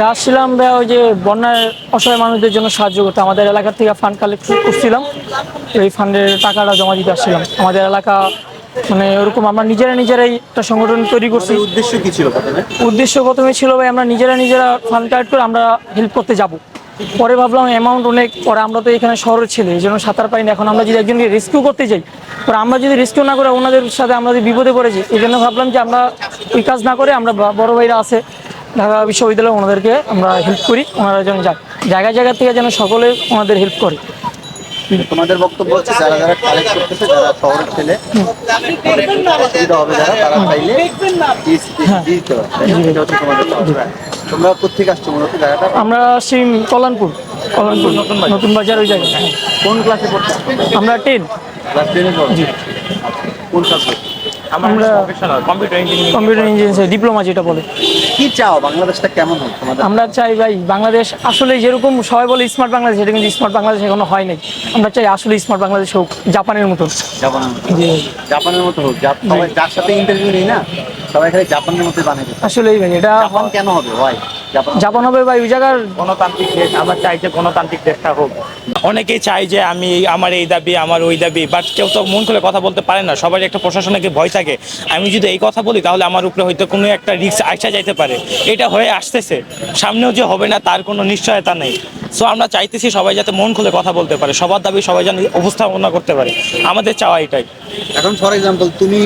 আসছিলাম ভাই ওই যে বন্যার অসহায় মানুষদের জন্য সাহায্য করতে আমাদের এলাকা থেকে ফান্ড কালেক্ট করছিলাম। এই ফান্ডের টাকাটা জমা দিতে আসছিলাম। আমাদের এলাকা মানে ওরকম আমরা নিজেরাই একটা সংগঠন তৈরি করছি। উদ্দেশ্য কি ছিল প্রথমে? উদ্দেশ্য প্রথমে ছিল ভাই আমরা নিজেরা ফান্ড কালেক্ট করে আমরা হেল্প করতে যাব। পরে ভাবলাম অ্যামাউন্ট অনেক, পরে আমরা তো এখানে শহরের ছেলে, এই জন্য সাঁতার পাইনি। এখন আমরা যদি একজনকে রেস্কিউ করতে যাই, পরে আমরা যদি রেস্কিউ না করে ওনাদের সাথে আমরা যদি বিপদে পড়ে যাই, এই জন্য ভাবলাম যে আমরা ওই কাজ না করে আমরা বড় ভাইরা আছে ঢাকা বিশ্ববিদ্যালয়ে, ওনাদেরকে আমরা হেল্প করি। ওনারা যেন জায়গা থেকে যেন সকলে ওনাদের হেল্প করে। তোমাদের বক্তব্য হচ্ছে যারা যারা কালেক্ট করতেছে, যারা শহরের ছেলে অসুবিধা হবে, যারা তারা চাইলে দিতে পারে। এটা হচ্ছে তোমাদের কথা। তোমরা কোথেকে আসছো মূলত জায়গাটা? আমরা আসছি কল্যাণপুর নতুন বাজার ওই জায়গায়। কোন ক্লাসে পড়ছো? আমরা 10 ক্লাস 10 এ পড়ো? জি। কোন সাবজেক্ট? আমরা কম্পিউটার ইঞ্জিনিয়ারিং ডিপ্লোমা যেটা বলে। কি চাও বাংলাদেশটা কেমন হোক তোমাদের? আমরা চাই ভাই বাংলাদেশ আসলে যেরকম সবাই বলে স্মার্ট বাংলাদেশ, এটা কিন্তু স্মার্ট বাংলাদেশ এখনো হয় নাই। আমরা চাই আসলে স্মার্ট বাংলাদেশ হোক, জাপানের মতো। জাপানের মতো হোক। সবাই যার সাথে ইন্টারভিউ নেই না, সবাই খালি জাপানের মতোই বানাই দিচ্ছে। আসলেই ভাই এটা জাপান কেন হবে ভাই? জাপান হবে ভাই ওই জায়গার গণতান্ত্রিক দেশ। আমরা চাই যে গণতান্ত্রিক দেশটা হোক। অনেকেই চাই যে আমার এই দাবি, আমার ওই দাবি, বাট কেউ তো মন খুলে কথা বলতে পারে না। সবার একটা প্রশাসনিক ভয় থাকে, আমি যদি এই কথা বলি তাহলে আমার উপরে হয়তো কোনো একটা রিস্ক আসা যাইতে পারে। এটা হয়ে আসতেছে, সামনেও যে হবে না তার কোনো নিশ্চয়তা নেই। সো আমরা চাইতেছি সবাই যাতে মন খুলে কথা বলতে পারে, সবার দাবি সবাই যেন উপস্থাপনা করতে পারে। আমাদের চাওয়া এটাই। এখন ফর এক্সাম্পল তুমি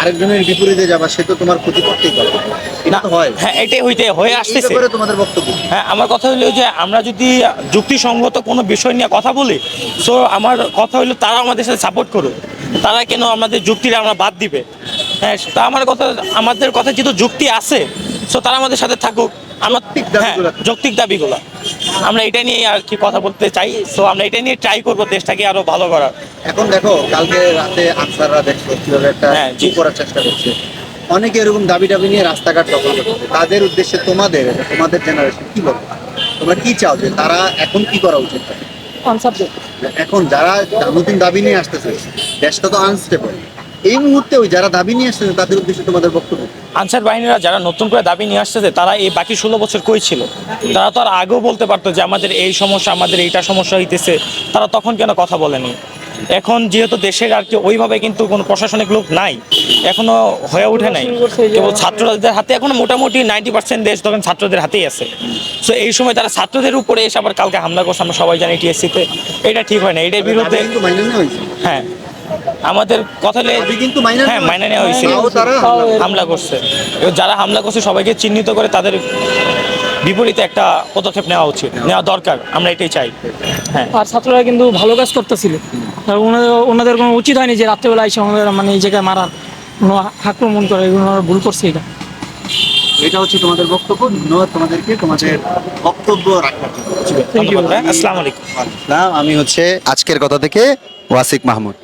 আরেকজনের বিপরীতে যাবা, সে তো তোমার ক্ষতি করতেই পারে। এটা তো হয়। হ্যাঁ, এটাই হয়ে আসতেছে। তোমাদের বক্তব্য? হ্যাঁ, আমার কথা হলো যে আমরা যদি যুক্তিসঙ্গত কোনো বিষয় নিয়ে কথা বলি, সো আমার কথা হলো তারা আমাদের সাথে সাপোর্ট করুক। তারা কেন আমাদের যুক্তিটা আমরা বাদ দিবে? হ্যাঁ, তা আমাদের কথা যেহেতু যুক্তি আছে, সো তারা আমাদের সাথে থাকুক। যৌক্তিক দাবিগুলো আমরা এটা নিয়ে আর কি কথা বলতে চাই। সো আমরা এটা নিয়ে ট্রাই করবো দেশটাকে আরো ভালো করার। এখন দেখো, কালকে রাতে আনসাররা দেখছো কিভাবে একটা করার চেষ্টা করছে। অনেকে এরকম দাবি নিয়ে রাস্তাঘাট দখল করছে। তাদের উদ্দেশ্যে তোমাদের জেনারেশন কি বলবো? তোমরা কি চাও যে তারা এখন কি করা উচিত? এখন যারা নতুন দাবি নিয়ে আসতেছে, দেশটা তো আনস্টেবল, এই মুহূর্তে ওই যারা দাবি নিয়ে আসতেছে তাদের উদ্দেশ্যে তোমাদের বক্তব্য? আনসার বাহিনীরা যারা নতুন করে দাবি নিয়ে আসতেছে, তারা এই বাকি 16 বছর কই ছিল? তারা তো আর আগেও বলতে পারতো যে আমাদের এই সমস্যা, আমাদের এইটা সমস্যা হইতেছে। তারা তখন কেন কথা বলেনি? এখন যেহেতু দেশের আর কি ওইভাবে কিন্তু কোনো প্রশাসনিক লোক নাই, এখনো হয়ে ওঠে নাই। কেবল ছাত্রদের হাতে এখনো মোটামুটি 90% দেশ তখন ছাত্রদের হাতেই আছে। সো এই সময় তারা ছাত্রদের উপরে এসে আবার কালকে হামলা করছে, আমরা সবাই জানি টিএসসিতে। এটা ঠিক হয় না, এটার বিরুদ্ধে। হ্যাঁ, আমাদের কথা কিন্তু হ্যাঁ মাইনে নেওয়া হয়েছে, হামলা করছে। যারা হামলা করছে সবাইকে চিহ্নিত করে তাদের বিপরীতে একটা পদক্ষেপ নেওয়া দরকার। আমরা এটাই চাই। হ্যাঁ, আর ছাত্ররা কিন্তু ভালো কাজ করতেছিল। ওনাদের কোনো উচিত হয়নি যে রাত্রেবেলা এসে আমাদের মানে এই জায়গায় মারার, কোনো আক্রমণ করে। এগুলো ভুল করছে। এটা হচ্ছে তোমাদের বক্তব্য। ধন্যবাদ তোমাদেরকে তোমাদের বক্তব্য রাখার জন্য। আসসালামু আলাইকুম। আমি হচ্ছে আজকের কথা থেকে ওয়াসিক মাহমুদ।